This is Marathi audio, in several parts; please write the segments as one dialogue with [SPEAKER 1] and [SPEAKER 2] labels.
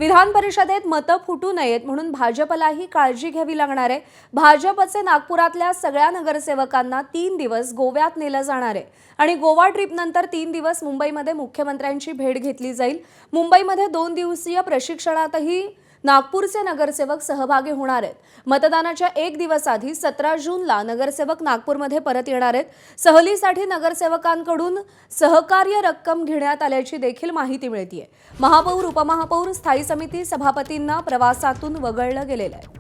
[SPEAKER 1] विधान परिषदेत मतं फुटू नयेत म्हणून भाजपलाही काळजी घ्यावी लागणार आहे। भाजपचे नागपुरातल्या सगळ्या नगरसेवकांना 3 दिवस गोव्यात नेलं जाणार आहे आणि गोवा ट्रिप नंतर 3 दिवस मुंबईमध्ये मुख्यमंत्र्यांची भेट घेतली जाईल। मुंबईमध्ये 2 दिवसीय प्रशिक्षणातही नागपूरचे नगरसेवक सहभागी होणार आहेत। मतदानाच्या 1 दिवस आधी 17 जूनला नगरसेवक नागपूरमध्ये परत येणार आहेत। सहलीसाठी नगरसेवकांकडून सहकार्य रक्कम घेण्यात आल्याची देखील माहिती मिळतेय। महापौर, उपमहापौर, स्थायी समिती सभापतींना प्रवासातून वगळलं गेलेलं आहे।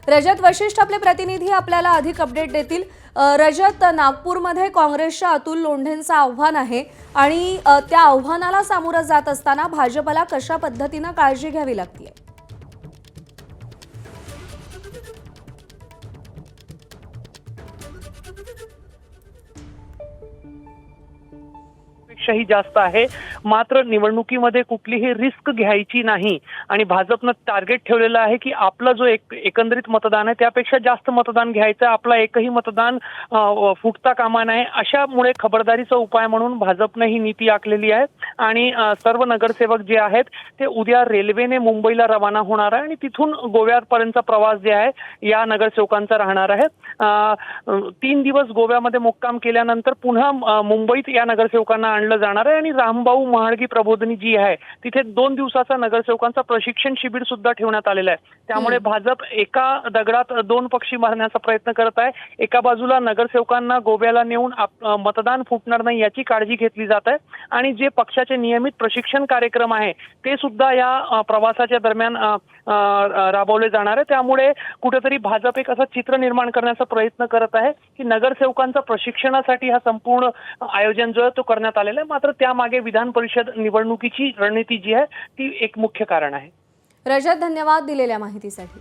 [SPEAKER 1] रजत वशिष्ठ आपले प्रतिनिधी आपल्याला अधिक अपडेट देतील। रजत, नागपूरमध्ये काँग्रेसच्या अतुल लोंढेंचं आव्हान आहे आणि त्या आव्हानाला सामोरं जात असताना भाजपला कशा पद्धतीने काळजी घ्यावी लागते?
[SPEAKER 2] पेक्षाही जास्त आहे। मात्र निवडणुकीमध्ये कुठलीही रिस्क घ्यायची नाही आणि भाजपनं टार्गेट ठेवलेलं आहे की आपला जो एकंदरीत मतदान आहे त्यापेक्षा जास्त मतदान घ्यायचं, आपला एकही मतदान फुटता कामा नये। अशामुळे खबरदारीचा उपाय म्हणून भाजपने ही नीती आखलेली आहे आणि सर्व नगरसेवक जे आहेत ते उद्या रेल्वेने मुंबईला रवाना होणार आहे आणि तिथून गोव्यापर्यंतचा प्रवास जे आहे या नगरसेवकांचा राहणार आहे। 3 दिवस गोव्यामध्ये मुक्काम केल्यानंतर पुन्हा मुंबईत या नगरसेवकांना आणलं जाणार आहे आणि रामभाऊ महाळगी प्रबोधिनी जी आहे तिथे 2 दिवसाचा नगरसेवकांचा प्रशिक्षण शिबिर सुद्धा ठेवण्यात आलेला आहे। त्यामुळे भाजप एका दगडात 2 पक्षी मारण्याचा प्रयत्न करत आहे। एका बाजूला नगरसेवकांना गोव्याला नेऊन मतदान फुटणार नाही याची काळजी घेतली जात आहे आणि जे पक्षाचे नियमित प्रशिक्षण कार्यक्रम आहे ते सुद्धा या प्रवासाच्या दरम्यान राबवले जाणार आहे। त्यामुळे कुठेतरी भाजप एक असं चित्र निर्माण करण्याचा प्रयत्न करत आहे की नगरसेवकांचा प्रशिक्षणासाठी हा संपूर्ण आयोजन जो आहे तो करण्यात आलेला आहे। मात्र त्यामागे विधान परिषद निवडणुकीची रणनीती जी आहे ती एक मुख्य कारण आहे।
[SPEAKER 1] रजत, धन्यवाद दिलेल्या माहितीसाठी।